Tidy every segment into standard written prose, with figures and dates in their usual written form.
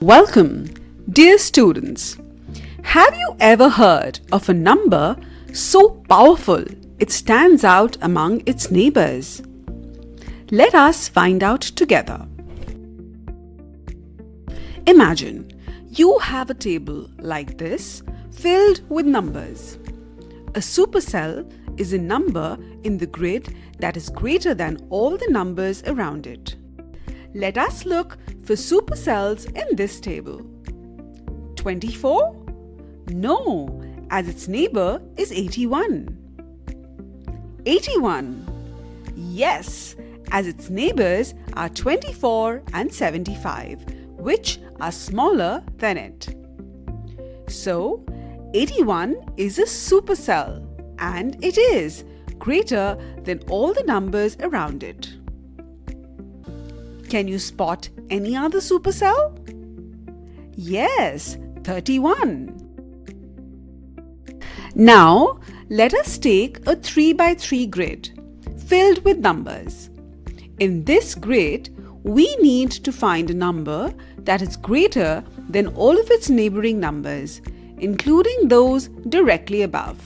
Welcome, dear students. Have you ever heard of a number so powerful it stands out among its neighbors? Let us find out together. Imagine you have a table like this filled with numbers. A supercell is a number in the grid that is greater than all the numbers around it. Let us look for supercells in this table. 24? No, as its neighbor is 81. 81? Yes, as its neighbors are 24 and 75, which are smaller than it. So, 81 is a supercell, and it is greater than all the numbers around it. Can you spot any other supercell? Yes, 31. Now, let us take a 3x3 grid filled with numbers. In this grid, we need to find a number that is greater than all of its neighboring numbers, including those directly above,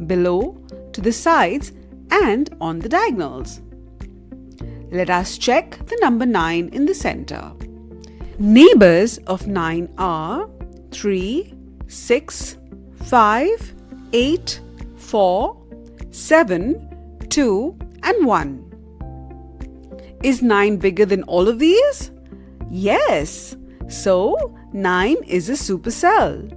below, to the sides, and on the diagonals. Let us check the number 9 in the center. Neighbors of 9 are 3, 6, 5, 8, 4, 7, 2, and 1. Is 9 bigger than all of these? Yes. So, 9 is a supercell.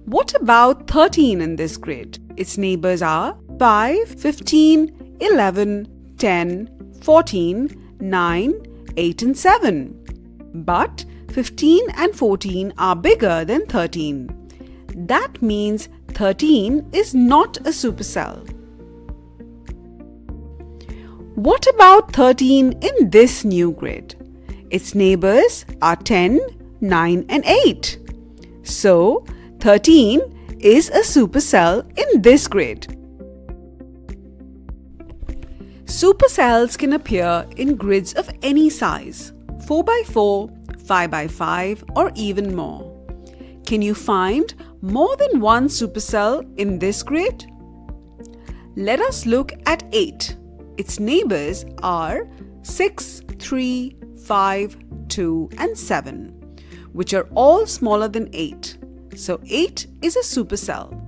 What about 13 in this grid? Its neighbors are 5, 15, 11, 10, 14, 9, 8 and 7. But 15 and 14 are bigger than 13. That means 13 is not a supercell. What about 13 in this new grid? Its neighbors are 10, 9 and 8. So, 13 is a supercell in this grid. Supercells can appear in grids of any size, 4x4, 5x5 or even more. Can you find more than one supercell in this grid? Let us look at 8. Its neighbors are 6, 3, 5, 2 and 7, which are all smaller than 8. So 8 is a supercell.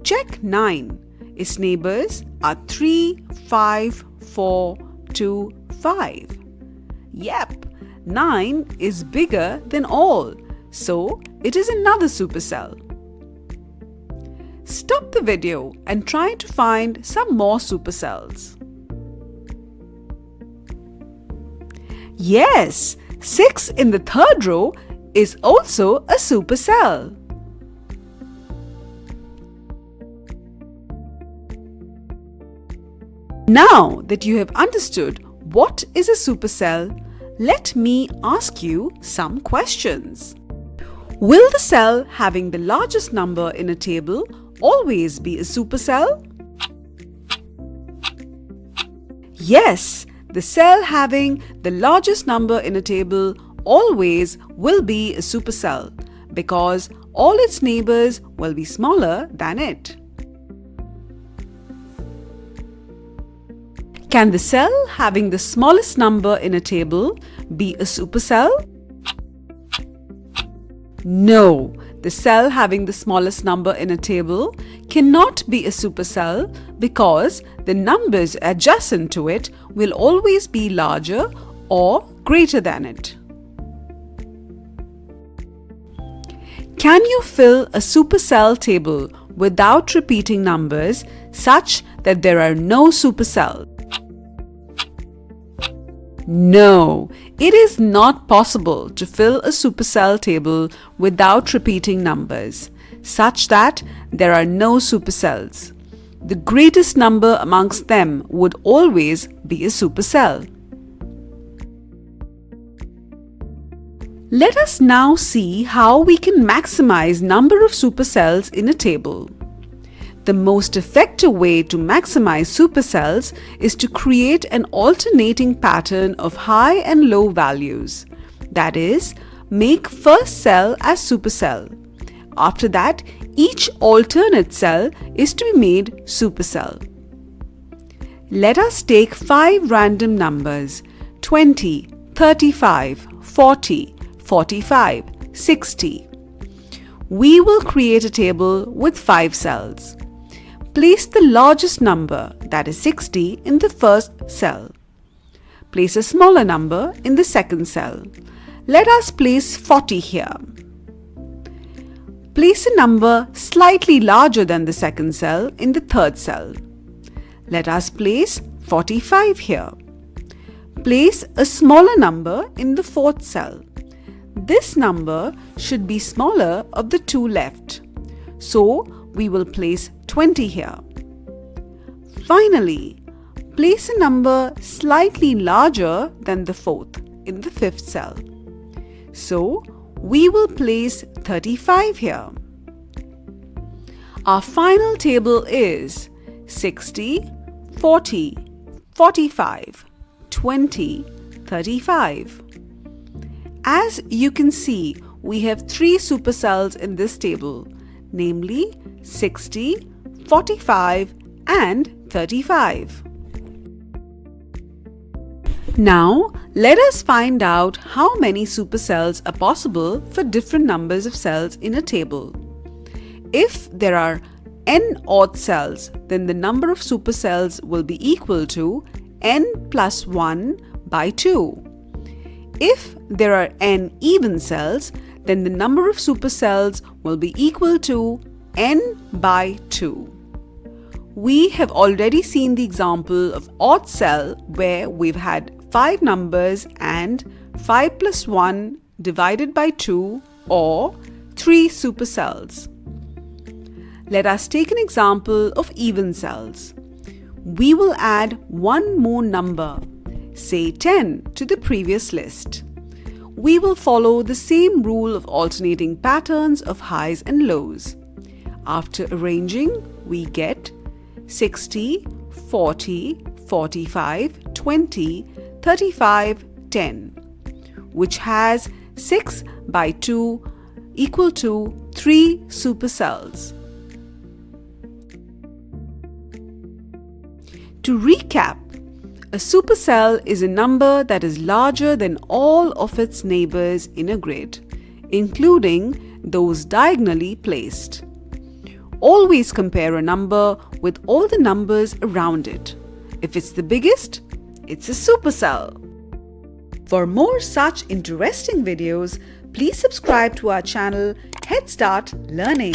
Check 9. Its neighbors are 3, 5, 4, 2, 5. Yep, 9 is bigger than all, so it is another supercell. Stop the video and try to find some more supercells. Yes, 6 in the third row is also a supercell. Now that you have understood what is a supercell, let me ask you some questions. Will the cell having the largest number in a table always be a supercell? Yes, the cell having the largest number in a table always will be a supercell because all its neighbors will be smaller than it. Can the cell having the smallest number in a table be a supercell? No, the cell having the smallest number in a table cannot be a supercell because the numbers adjacent to it will always be larger or greater than it. Can you fill a supercell table without repeating numbers such that there are no supercells? No, it is not possible to fill a supercell table without repeating numbers, such that there are no supercells. The greatest number amongst them would always be a supercell. Let us now see how we can maximize number of supercells in a table. The most effective way to maximize supercells is to create an alternating pattern of high and low values. That is, make first cell as supercell. After that, each alternate cell is to be made supercell. Let us take 5 random numbers 20, 35, 40, 45, 60. We will create a table with 5 cells. Place the largest number, that is 60, in the first cell. Place a smaller number in the second cell. Let us place 40 here. Place a number slightly larger than the second cell in the third cell. Let us place 45 here. Place a smaller number in the fourth cell. This number should be smaller of the two left. So, we will place 20 here. Finally, place a number slightly larger than the fourth in the fifth cell. So, we will place 35 here. Our final table is 60, 40, 45, 20, 35. As you can see, we have 3 supercells in this table, namely 60, 45 and 35. Now, let us find out how many supercells are possible for different numbers of cells in a table. If there are n odd cells, then the number of supercells will be equal to n plus 1 by 2. If there are n even cells, then the number of supercells will be equal to n by 2. We have already seen the example of odd cell where we've had 5 numbers and 5 plus 1 divided by 2 or 3 supercells. Let us take an example of even cells. We will add one more number, say 10, to the previous list. We will follow the same rule of alternating patterns of highs and lows. After arranging, we get 60, 40, 45, 20, 35, 10, which has 6 by 2 equal to 3 supercells. To recap, a supercell is a number that is larger than all of its neighbors in a grid, including those diagonally placed. Always compare a number with all the numbers around it. If it's the biggest, it's a supercell. For more such interesting videos, please subscribe to our channel Head Start Learning.